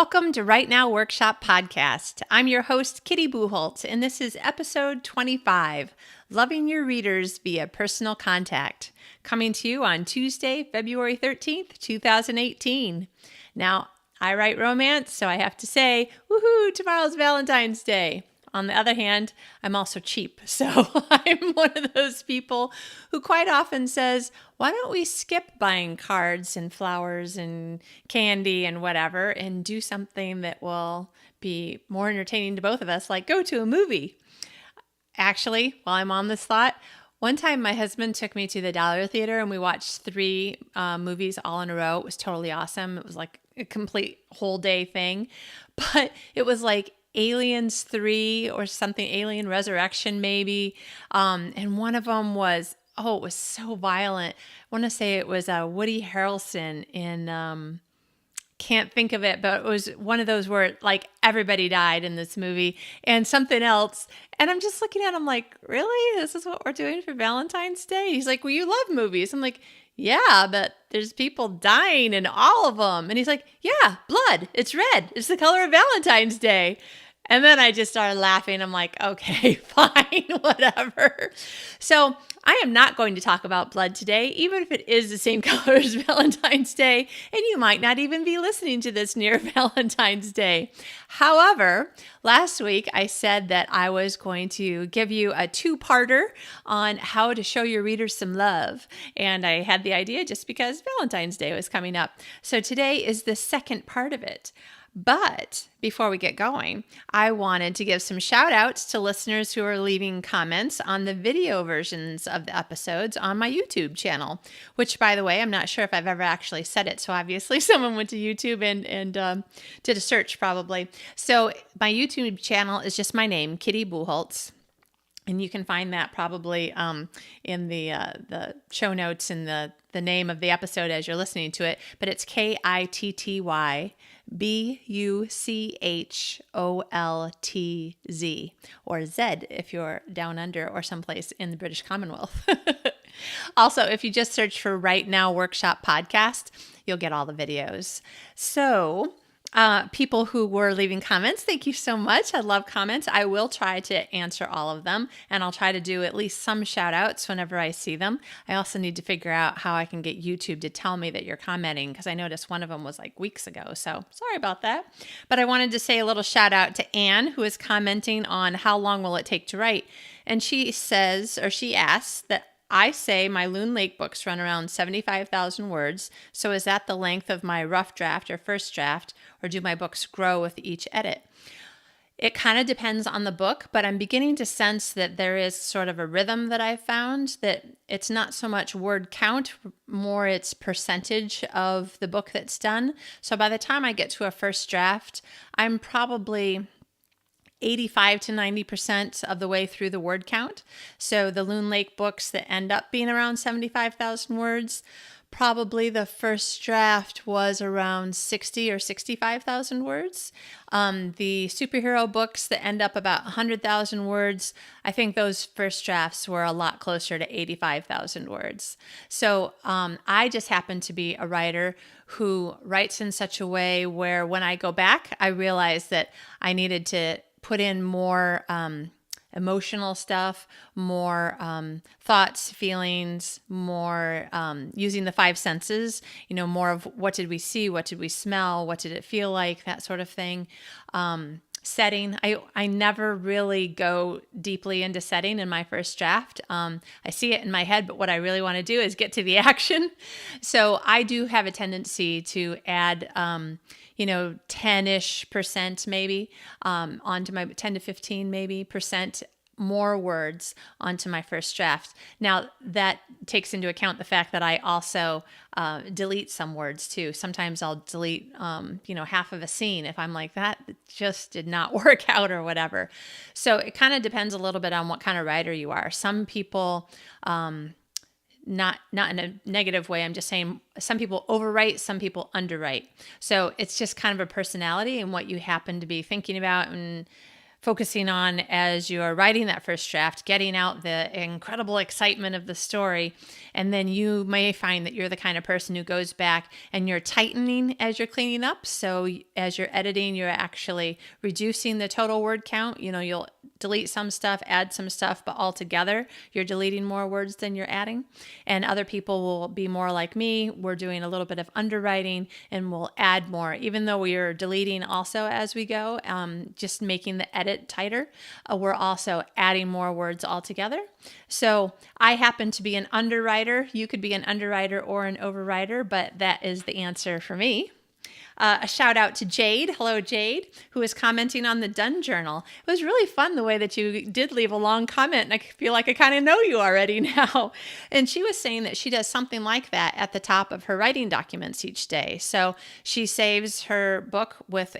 Welcome to Right Now Workshop Podcast. I'm your host, Kitty Bucholtz, and this is episode 25, Loving Your Readers Via Personal Contact, coming to you on Tuesday, February 13th, 2018. Now, I write romance, so I have to say, woohoo, tomorrow's Valentine's Day. On the other hand, I'm also cheap, so I'm one of those people who quite often says, why don't we skip buying cards and flowers and candy and whatever and do something that will be more entertaining to both of us, like go to a movie. Actually, while I'm on this thought, one time my husband took me to the Dollar Theater and we watched three movies all in a row. It was totally awesome. It was like a complete whole day thing, but it was like Aliens 3 or something, Alien Resurrection maybe. And one of them was, it was so violent. I want to say it was Woody Harrelson in, can't think of it, but it was one of those where like everybody died in this movie and something else. And I'm just looking at him like, really? This is what we're doing for Valentine's Day? He's like, well, you love movies. I'm like, yeah, but there's people dying in all of them. And he's like, yeah, blood. It's red. It's the color of Valentine's Day. And then I just started laughing. I'm like, okay, fine, whatever. So I am not going to talk about blood today, even if it is the same color as Valentine's Day, and you might not even be listening to this near Valentine's Day. However, last week I said that I was going to give you a two-parter on how to show your readers some love, and I had the idea just because Valentine's Day was coming up. So today is the second part of it. But before we get going, I wanted to give some shout outs to listeners who are leaving comments on the video versions of the episodes on my YouTube channel, which, by the way, I'm not sure if I've ever actually said it. So obviously someone went to YouTube and did a search probably. So my YouTube channel is just my name, Kitty Bucholtz. And you can find that probably in the show notes and the name of the episode as you're listening to it. But it's KittyBucholtz, or Z if you're down under or someplace in the British Commonwealth. Also, if you just search for Right Now Workshop Podcast, you'll get all the videos. So people who were leaving comments, thank you so much. I love comments. I will try to answer all of them, and I'll try to do at least some shout outs whenever I see them. I also need to figure out how I can get YouTube to tell me that you're commenting, because I noticed one of them was like weeks ago. So sorry about that. But I wanted to say a little shout out to Anne, who is commenting on how long will it take to write. And she says, or she asks that I say my Loon Lake books run around 75,000 words. So is that the length of my rough draft or first draft, or do my books grow with each edit? It kind of depends on the book, but I'm beginning to sense that there is sort of a rhythm that I've found, that it's not so much word count, more it's percentage of the book that's done. So by the time I get to a first draft, I'm probably 85 to 90% of the way through the word count. So the Loon Lake books that end up being around 75,000 words, probably the first draft was around 60 or 65,000 words. The superhero books that end up about 100,000 words, I think those first drafts were a lot closer to 85,000 words. So I just happen to be a writer who writes in such a way where when I go back, I realize that I needed to put in more emotional stuff, more thoughts, feelings, more using the five senses, more of what did we see, what did we smell, what did it feel like, that sort of thing. Setting, I never really go deeply into setting in my first draft. I see it in my head, but what I really want to do is get to the action. So I do have a tendency to add 10-ish% maybe onto my 10 to 15 maybe percent more words onto my first draft. Now that takes into account the fact that I also delete some words too. Sometimes I'll delete half of a scene if I'm like, that just did not work out or whatever. So it kind of depends a little bit on what kind of writer you are. Some people not in a negative way. I'm just saying some people overwrite, some people underwrite. So it's just kind of a personality and what you happen to be thinking about. And focusing on as you're writing that first draft, getting out the incredible excitement of the story. And then you may find that you're the kind of person who goes back and you're tightening as you're cleaning up. So as you're editing, you're actually reducing the total word count. You'll delete some stuff, add some stuff, but altogether you're deleting more words than you're adding. And other people will be more like me. We're doing a little bit of underwriting and we'll add more, even though we are deleting also as we go, just making the edit tighter. We're also adding more words altogether. So I happen to be an underwriter. You could be an underwriter or an overwriter, but that is the answer for me. A shout out to Jade. Hello, Jade, who is commenting on the Done Journal. It was really fun the way that you did leave a long comment, and I feel like I kind of know you already now. And she was saying that she does something like that at the top of her writing documents each day. So she saves her book with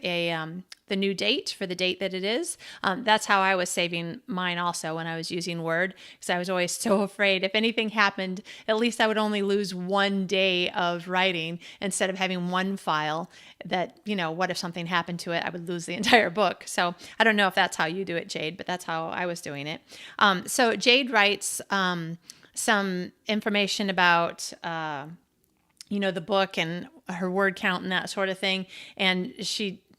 the new date for the date that it is. That's how I was saving mine also when I was using Word, because I was always so afraid if anything happened, at least I would only lose one day of writing instead of having one file that, what if something happened to it, I would lose the entire book. So I don't know if that's how you do it, Jade, but that's how I was doing it. So Jade writes some information about the book and her word count and that sort of thing. And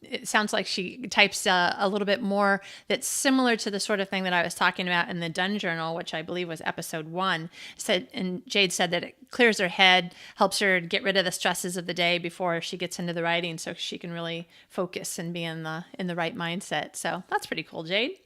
it sounds like she types a little bit more that's similar to the sort of thing that I was talking about in the Done Journal, which I believe was episode 1. And Jade said that it clears her head, helps her get rid of the stresses of the day before she gets into the writing, so she can really focus and be in the right mindset. So that's pretty cool, Jade.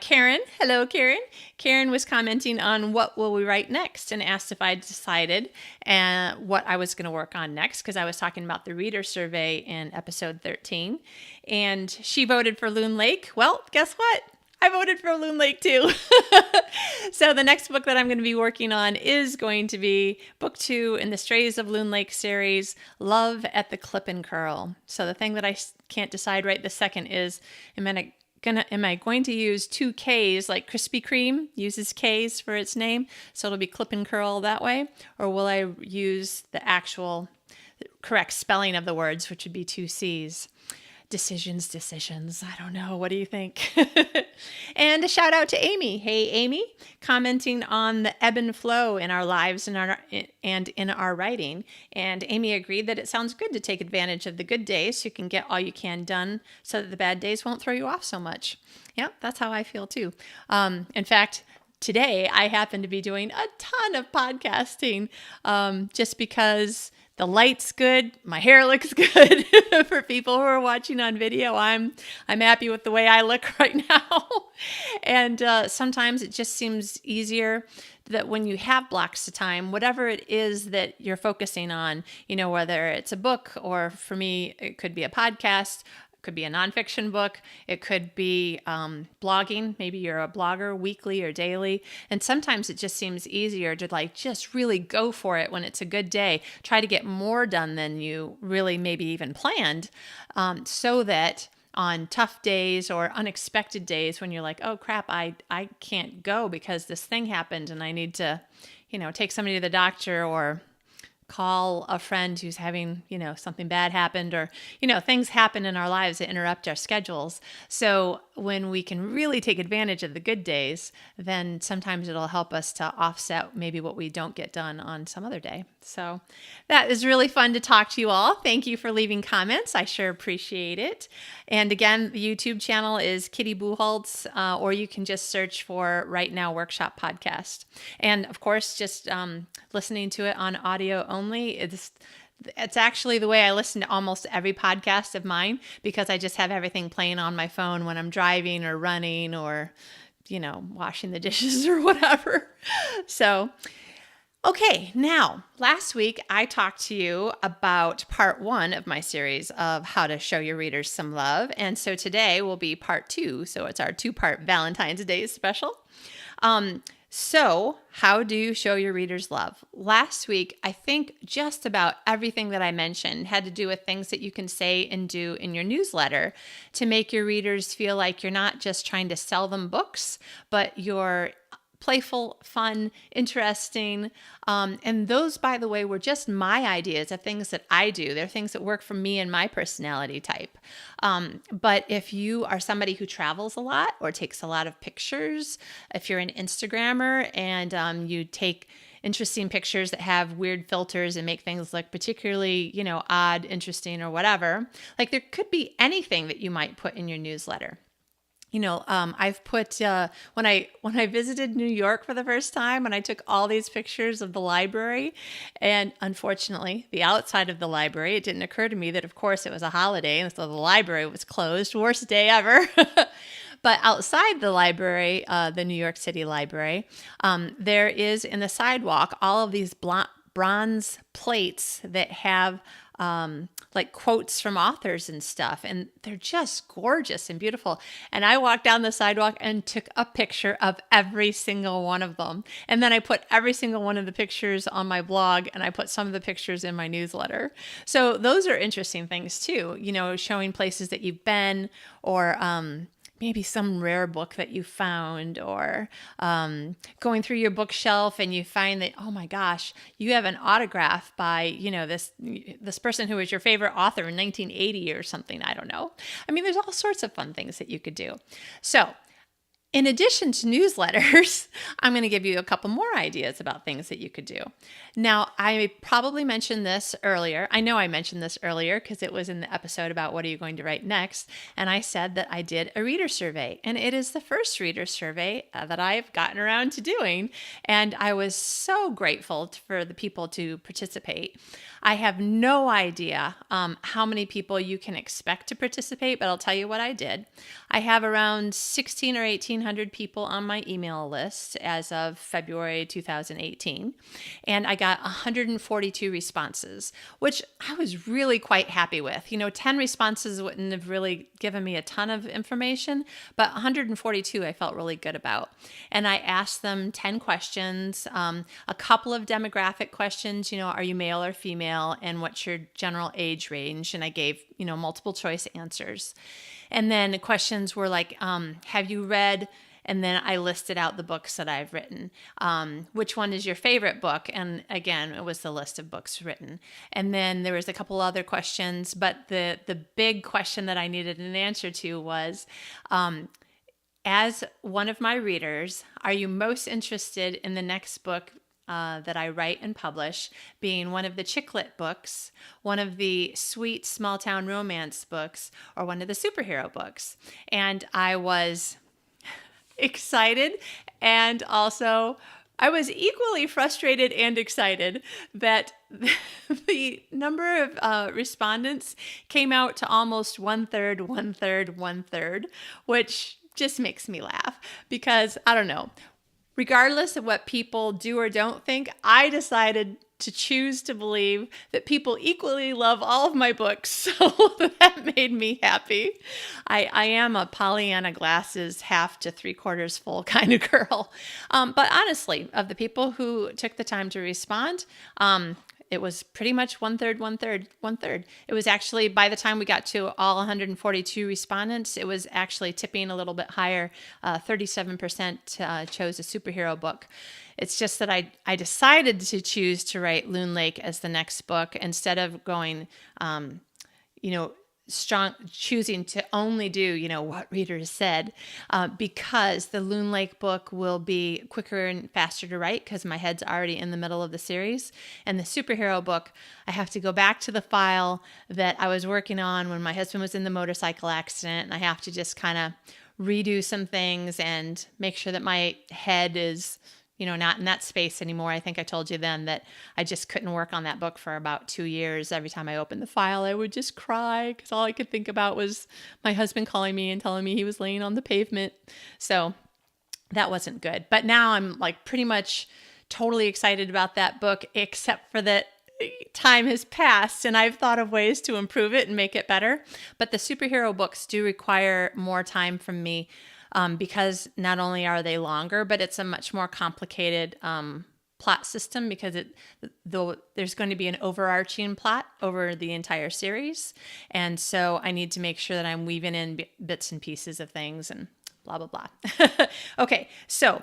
Karen, hello, Karen. Karen was commenting on what will we write next and asked if I decided what I was going to work on next, because I was talking about the reader survey in episode 13. And she voted for Loon Lake. Well, guess what? I voted for Loon Lake too. So the next book that I'm going to be working on is going to be book 2 in the Strays of Loon Lake series, Love at the Clip and Curl. So the thing that I can't decide right this second is, am I going to use 2 Ks, like Krispy Kreme uses Ks for its name, so it'll be Clip and Curl that way? Or will I use the actual correct spelling of the words, which would be 2 Cs? Decisions. I don't know. What do you think? And a shout out to Amy. Hey, Amy, commenting on the ebb and flow in our lives and in our writing. And Amy agreed that it sounds good to take advantage of the good days so you can get all you can done so that the bad days won't throw you off so much. Yeah, that's how I feel too. In fact, today I happen to be doing a ton of podcasting just because the light's good, my hair looks good. For people who are watching on video, I'm happy with the way I look right now. And sometimes it just seems easier that when you have blocks of time, whatever it is that you're focusing on, whether it's a book or for me, it could be a podcast, could be a nonfiction book. It could be blogging. Maybe you're a blogger weekly or daily. And sometimes it just seems easier to just really go for it when it's a good day. Try to get more done than you really maybe even planned, so that on tough days or unexpected days when you're like, oh crap, I can't go because this thing happened and I need to, take somebody to the doctor or call a friend who's having, something bad happened, or, things happen in our lives that interrupt our schedules. So when we can really take advantage of the good days, then sometimes it'll help us to offset maybe what we don't get done on some other day. So that is really fun to talk to you all. Thank you for leaving comments. I sure appreciate it. And again, the YouTube channel is Kitty Bucholtz, or you can just search for Right Now Workshop Podcast. And of course, just listening to it on audio only. It's actually the way I listen to almost every podcast of mine, because I just have everything playing on my phone when I'm driving or running or, washing the dishes or whatever. So, okay, now, last week I talked to you about part 1 of my series of how to show your readers some love. And so today will be part 2. So it's our 2-part Valentine's Day special. So how do you show your readers love? Last week, I think just about everything that I mentioned had to do with things that you can say and do in your newsletter to make your readers feel like you're not just trying to sell them books, but you're playful, fun, interesting. And those, by the way, were just my ideas of things that I do. They're things that work for me and my personality type. But if you are somebody who travels a lot or takes a lot of pictures, if you're an Instagrammer and you take interesting pictures that have weird filters and make things look particularly, odd, interesting, or whatever, like there could be anything that you might put in your newsletter. I've put when I visited New York for the first time, and I took all these pictures of the library, and unfortunately, the outside of the library, it didn't occur to me that, of course, it was a holiday, and so the library was closed. Worst day ever. But outside the library, the New York City Library, there is in the sidewalk all of these bronze plates that have like quotes from authors and stuff. And they're just gorgeous and beautiful. And I walked down the sidewalk and took a picture of every single one of them. And then I put every single one of the pictures on my blog, and I put some of the pictures in my newsletter. So those are interesting things too, showing places that you've been, or maybe some rare book that you found, or going through your bookshelf and you find that, oh my gosh, you have an autograph by, this person who was your favorite author in 1980 or something. I don't know. I mean, there's all sorts of fun things that you could do. So in addition to newsletters, I'm going to give you a couple more ideas about things that you could do. Now, I probably mentioned this earlier. I know I mentioned this earlier because it was in the episode about what are you going to write next. And I said that I did a reader survey, and it is the first reader survey that I've gotten around to doing. And I was so grateful for the people to participate. I have no idea how many people you can expect to participate, but I'll tell you what I did. I have around 16 or 1,800 people on my email list as of February 2018, and I got 142 responses, which I was really quite happy with. 10 responses wouldn't have really given me a ton of information, but 142 I felt really good about. And I asked them 10 questions, a couple of demographic questions, are you male or female? And what's your general age range? And I gave, multiple choice answers. And then the questions were like, have you read? And then I listed out the books that I've written. Which one is your favorite book? And again, it was the list of books written. And then there was a couple other questions, but the big question that I needed an answer to was, as one of my readers, are you most interested in the next book that I write and publish being one of the chick lit books, one of the sweet small town romance books, or one of the superhero books? And I was excited, and also I was equally frustrated and excited that the number of respondents came out to almost 1/3, 1/3, 1/3, which just makes me laugh because I don't know. Regardless of what people do or don't think, I decided to choose to believe that people equally love all of my books. So that made me happy. I am a Pollyanna glasses half to 3/4 full kind of girl. But honestly, of the people who took the time to respond, it was pretty much 1/3, 1/3, 1/3. It was actually, by the time we got to all 142 respondents, it was actually tipping a little bit higher. 37% chose a superhero book. It's just that I decided to choose to write Loon Lake as the next book instead of going, choosing to only do, what readers said, because the Loon Lake book will be quicker and faster to write because my head's already in the middle of the series. And the superhero book, I have to go back to the file that I was working on when my husband was in the motorcycle accident, and I have to just kind of redo some things and make sure that my head is not in that space anymore. I think I told you then that I just couldn't work on that book for about 2 years. Every time I opened the file, I would just cry because all I could think about was my husband calling me and telling me he was laying on the pavement. So that wasn't good. But now I'm like pretty much totally excited about that book, except for that time has passed and I've thought of ways to improve it and make it better. But the superhero books do require more time from me. Because not only are they longer, but it's a much more complicated plot system because there's going to be an overarching plot over the entire series. And so I need to make sure that I'm weaving in bits and pieces of things and blah, blah, blah. Okay, so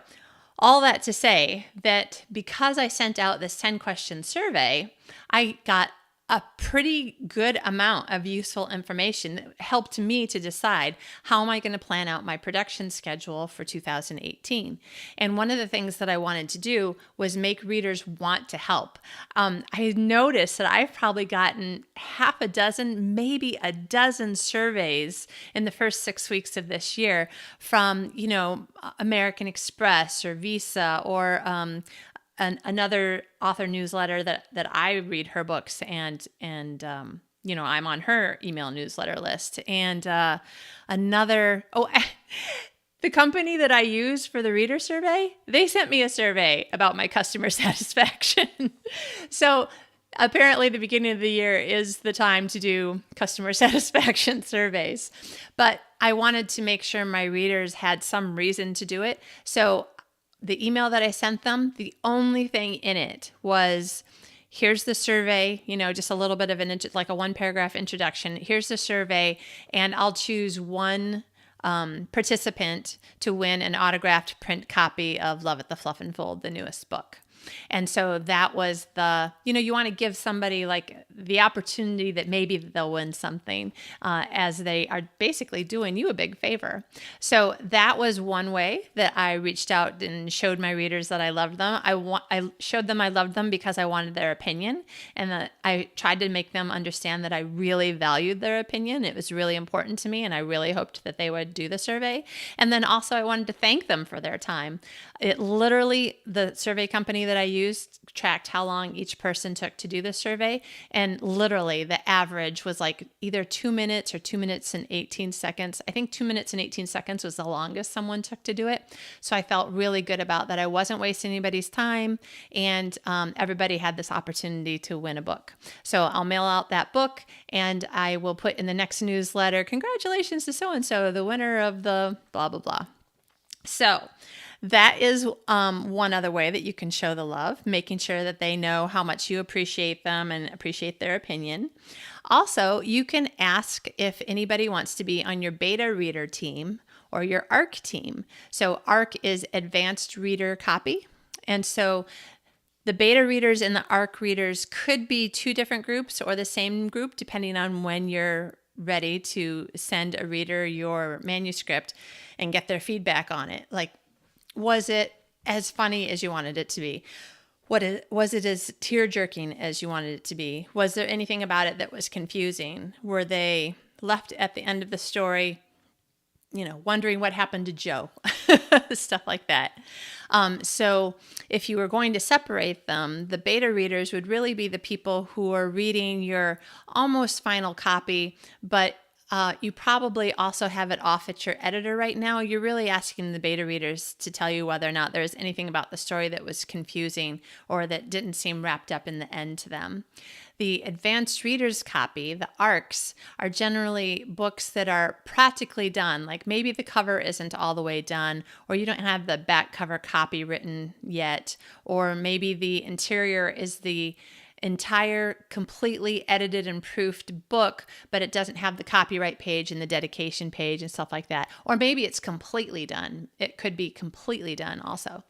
All that to say that because I sent out this 10-question survey, I got a pretty good amount of useful information that helped me to decide how am I going to plan out my production schedule for 2018. And one of the things that I wanted to do was make readers want to help. I noticed that I've probably gotten half a dozen, maybe a dozen surveys in the first 6 weeks of this year from, American Express or Visa or another author newsletter that I read her books and I'm on her email newsletter list, and the company that I use for the reader survey, they sent me a survey about my customer satisfaction. So apparently the beginning of the year is the time to do customer satisfaction surveys, but I wanted to make sure my readers had some reason to do it. So the email that I sent them, the only thing in it was, here's the survey, just a little bit of like a 1-paragraph introduction. Here's the survey, and I'll choose one participant to win an autographed print copy of Love It, the Fluff and Fold, the newest book. And so that was you want to give somebody like the opportunity that maybe they'll win something as they are basically doing you a big favor. So that was one way that I reached out and showed my readers that I loved them. I showed them I loved them because I wanted their opinion, and that I tried to make them understand that I really valued their opinion. It was really important to me, and I really hoped that they would do the survey. And then also I wanted to thank them for their time. It literally, the survey company that I used tracked how long each person took to do the survey. And literally the average was like either 2 minutes or 2 minutes and 18 seconds. I think 2 minutes and 18 seconds was the longest someone took to do it. So I felt really good about that. I wasn't wasting anybody's time, and everybody had this opportunity to win a book. So I'll mail out that book, and I will put in the next newsletter, congratulations to so-and-so, the winner of the blah, blah, blah. So that is one other way that you can show the love, making sure that they know how much you appreciate them and appreciate their opinion. Also, you can ask if anybody wants to be on your beta reader team or your ARC team. So ARC is Advanced Reader Copy. And so the beta readers and the ARC readers could be two different groups or the same group, depending on when you're ready to send a reader your manuscript and get their feedback on it. Like, was it as funny as you wanted it to be? Was it as tear-jerking as you wanted it to be? Was there anything about it that was confusing? Were they left at the end of the story, wondering what happened to Joe? Stuff like that. So if you were going to separate them, the beta readers would really be the people who are reading your almost final copy, but you probably also have it off at your editor right now. You're really asking the beta readers to tell you whether or not there's anything about the story that was confusing or that didn't seem wrapped up in the end to them. The advanced readers copy, the ARCs, are generally books that are practically done. Like maybe the cover isn't all the way done, or you don't have the back cover copy written yet, or maybe the interior is the entire completely edited and proofed book, but it doesn't have the copyright page and the dedication page and stuff like that. Or maybe it's completely done. It could be completely done also.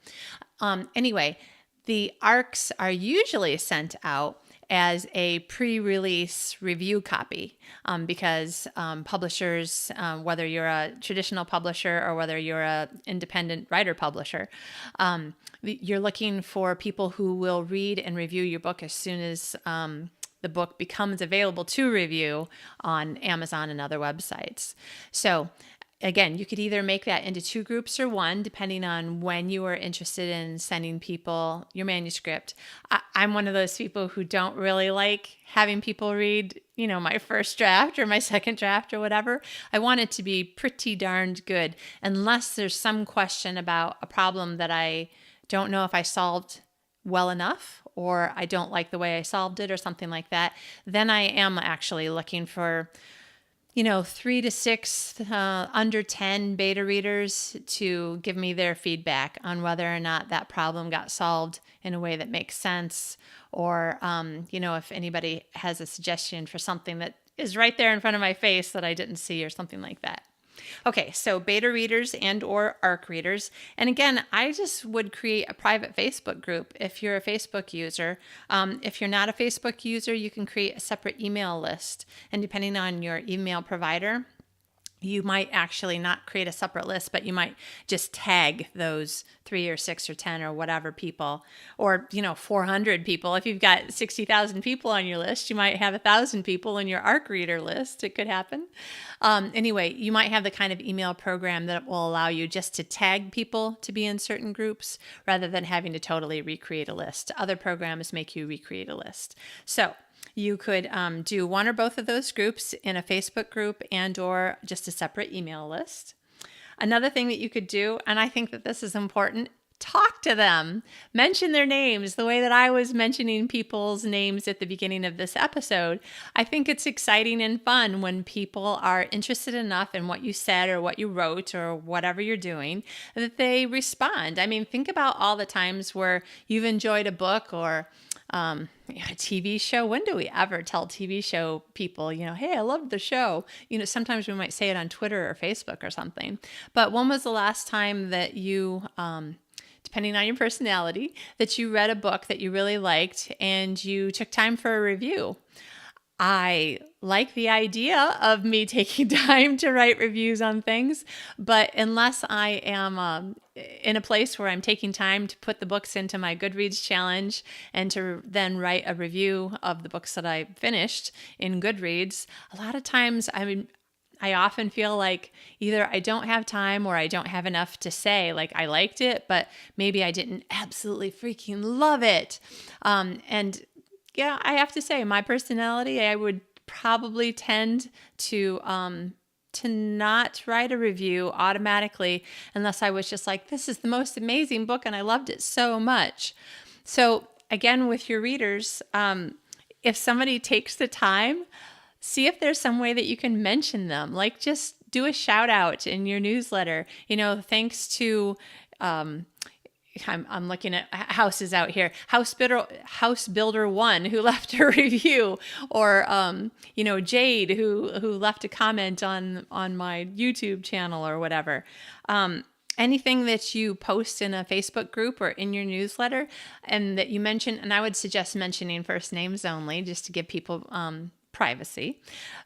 Anyway, the ARCs are usually sent out as a pre-release review copy because publishers, whether you're a traditional publisher or whether you're an independent writer publisher, you're looking for people who will read and review your book as soon as the book becomes available to review on Amazon and other websites. So again, you could either make that into two groups or one, depending on when you are interested in sending people your manuscript. I'm one of those people who don't really like having people read, my first draft or my second draft or whatever. I want it to be pretty darned good, unless there's some question about a problem that I don't know if I solved well enough, or I don't like the way I solved it or something like that. Then I am actually looking for 3 to 6 under 10 beta readers to give me their feedback on whether or not that problem got solved in a way that makes sense, or, if anybody has a suggestion for something that is right there in front of my face that I didn't see or something like that. Okay, so beta readers and or ARC readers. And again, I just would create a private Facebook group if you're a Facebook user. If you're not a Facebook user, you can create a separate email list. And depending on your email provider, you might actually not create a separate list, but you might just tag those 3 or 6 or 10 or whatever people, or 400 people. If you've got 60,000 people on your list, you might have 1,000 people in your ARC reader list. It could happen. Anyway, you might have the kind of email program that will allow you just to tag people to be in certain groups rather than having to totally recreate a list. Other programs make you recreate a list. So you could do one or both of those groups in a Facebook group and or just a separate email list. Another thing that you could do, and I think that this is important, talk to them. Mention their names the way that I was mentioning people's names at the beginning of this episode. I think it's exciting and fun when people are interested enough in what you said or what you wrote or whatever you're doing that they respond. I mean, think about all the times where you've enjoyed a book or a TV show. When do we ever tell TV show people, hey, I loved the show? Sometimes we might say it on Twitter or Facebook or something. But when was the last time that you, depending on your personality, that you read a book that you really liked and you took time for a review? I like the idea of me taking time to write reviews on things, but unless I am in a place where I'm taking time to put the books into my Goodreads challenge and to then write a review of the books that I finished in Goodreads, a lot of times I often feel like either I don't have time or I don't have enough to say, like I liked it, but maybe I didn't absolutely freaking love it. Yeah, I have to say, my personality, I would probably tend to not write a review automatically unless I was just like, this is the most amazing book and I loved it so much. So again, with your readers, if somebody takes the time, see if there's some way that you can mention them. Like just do a shout out in your newsletter. Thanks to I'm looking at houses out here. House Builder 1 who left a review, or Jade who left a comment on my YouTube channel or whatever. Anything that you post in a Facebook group or in your newsletter and that you mention, and I would suggest mentioning first names only just to give people privacy.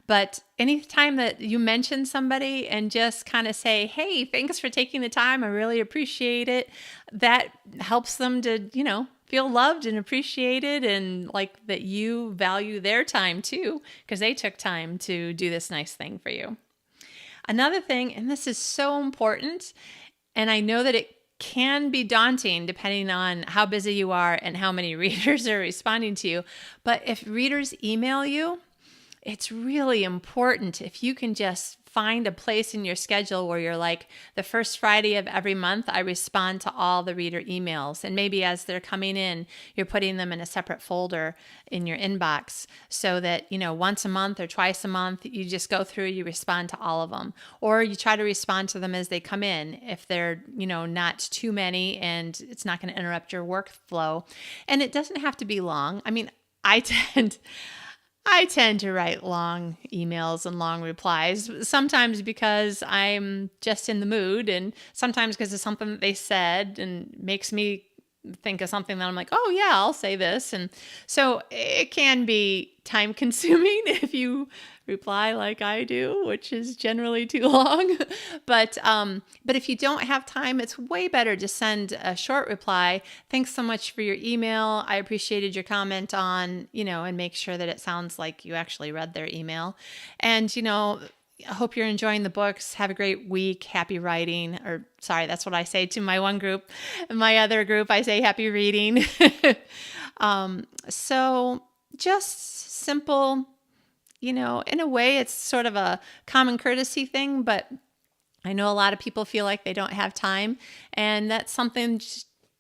But anytime that you mention somebody and just kind of say, hey, thanks for taking the time, I really appreciate it, that helps them to, feel loved and appreciated and like that you value their time too, because they took time to do this nice thing for you. Another thing, and this is so important, and I know that it can be daunting depending on how busy you are and how many readers are responding to you, but if readers email you, it's really important if you can just find a place in your schedule where you're like, the first Friday of every month, I respond to all the reader emails. And maybe as they're coming in, you're putting them in a separate folder in your inbox so that, once a month or twice a month, you just go through, you respond to all of them. Or you try to respond to them as they come in if they're, not too many and it's not going to interrupt your workflow. And it doesn't have to be long. I mean, I tend to write long emails and long replies, sometimes because I'm just in the mood and sometimes because it's something that they said and makes me think of something that I'm like, oh yeah, I'll say this. And so it can be time consuming if you reply like I do, which is generally too long. But if you don't have time, it's way better to send a short reply. Thanks so much for your email. I appreciated your comment on, and make sure that it sounds like you actually read their email. And, I hope you're enjoying the books. Have a great week. Happy writing. Or sorry, that's what I say to my one group. My other group, I say happy reading. So just simple, in a way, it's sort of a common courtesy thing, but I know a lot of people feel like they don't have time. And that's something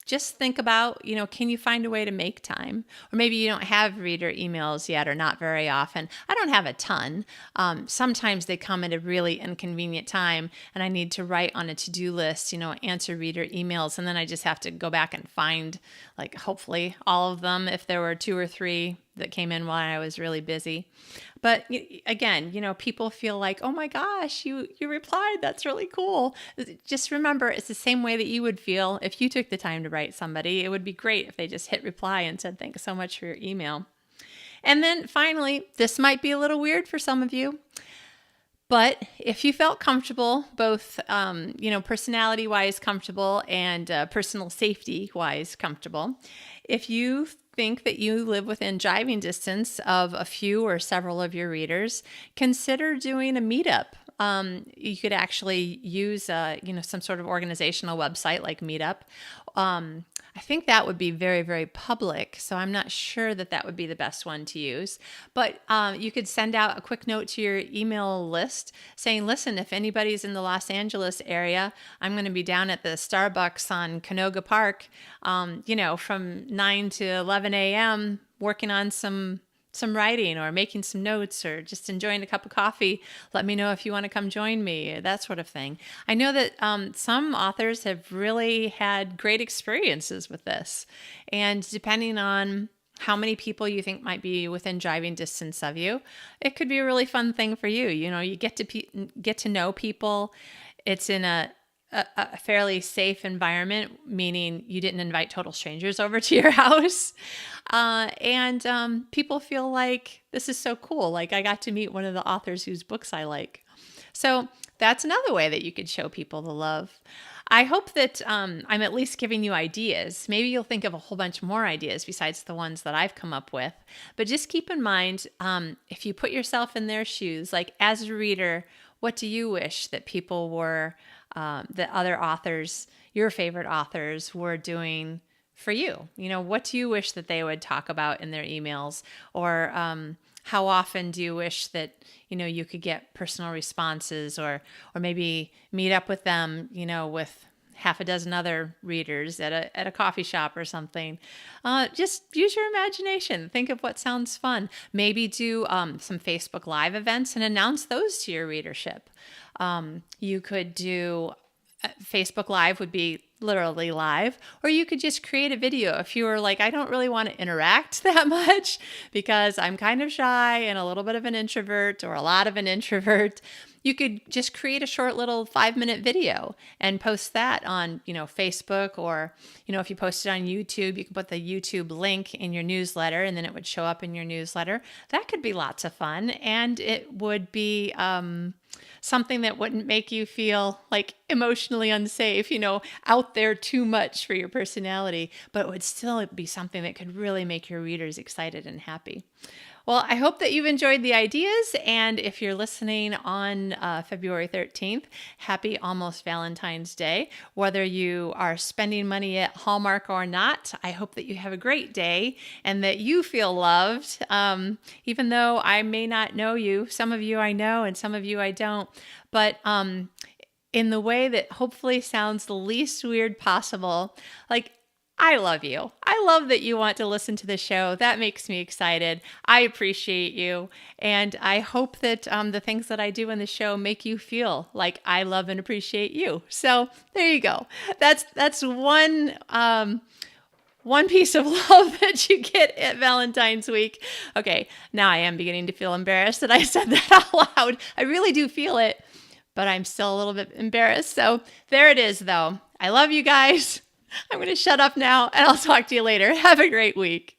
just think about, can you find a way to make time? Or maybe you don't have reader emails yet or not very often. I don't have a ton. Sometimes they come at a really inconvenient time and I need to write on a to-do list, answer reader emails. And then I just have to go back and find hopefully all of them if there were 2 or 3 that came in while I was really busy. But again, people feel like, oh my gosh, you replied. That's really cool. Just remember, it's the same way that you would feel if you took the time to write somebody. It would be great if they just hit reply and said, thanks so much for your email. And then finally, this might be a little weird for some of you, but if you felt comfortable, both, personality-wise comfortable and personal safety-wise comfortable, if you think that you live within driving distance of a few or several of your readers, consider doing a meetup. You could actually use, some sort of organizational website like Meetup. I think that would be very, very public, so I'm not sure that would be the best one to use. But you could send out a quick note to your email list saying, listen, if anybody's in the Los Angeles area, I'm going to be down at the Starbucks on Canoga Park, from 9 to 11 a.m. working on some writing or making some notes or just enjoying a cup of coffee. Let me know if you want to come join me, that sort of thing. I know that some authors have really had great experiences with this. And depending on how many people you think might be within driving distance of you, it could be a really fun thing for you. You get to know people. It's in a fairly safe environment, meaning you didn't invite total strangers over to your house. And people feel like this is so cool. Like I got to meet one of the authors whose books I like. So that's another way that you could show people the love. I hope that I'm at least giving you ideas. Maybe you'll think of a whole bunch more ideas besides the ones that I've come up with. But just keep in mind, if you put yourself in their shoes, like as a reader, what do you wish that people were, that other authors, your favorite authors, were doing for you? What do you wish that they would talk about in their emails? Or how often do you wish that, you could get personal responses or maybe meet up with them, with half a dozen other readers at a coffee shop or something. Just use your imagination. Think of what sounds fun. Maybe do some Facebook Live events and announce those to your readership. You could do Facebook Live would be literally live, or you could just create a video if you were like, I don't really want to interact that much because I'm kind of shy and a little bit of an introvert or a lot of an introvert. You could just create a short little 5-minute video and post that on, Facebook, or, if you post it on YouTube, you can put the YouTube link in your newsletter and then it would show up in your newsletter. That could be lots of fun. And it would be something that wouldn't make you feel like emotionally unsafe, out there too much for your personality, but it would still be something that could really make your readers excited and happy. Well, I hope that you've enjoyed the ideas, and if you're listening on February 13th, happy almost Valentine's Day. Whether you are spending money at Hallmark or not, I hope that you have a great day and that you feel loved, even though I may not know you. Some of you I know and some of you I don't, but in the way that hopefully sounds the least weird possible. Like, I love you. I love that you want to listen to the show. That makes me excited. I appreciate you. And I hope that the things that I do in the show make you feel like I love and appreciate you. So there you go. That's one piece of love that you get at Valentine's week. Okay, now I am beginning to feel embarrassed that I said that out loud. I really do feel it, but I'm still a little bit embarrassed. So there it is, though. I love you guys. I'm going to shut up now, and I'll talk to you later. Have a great week.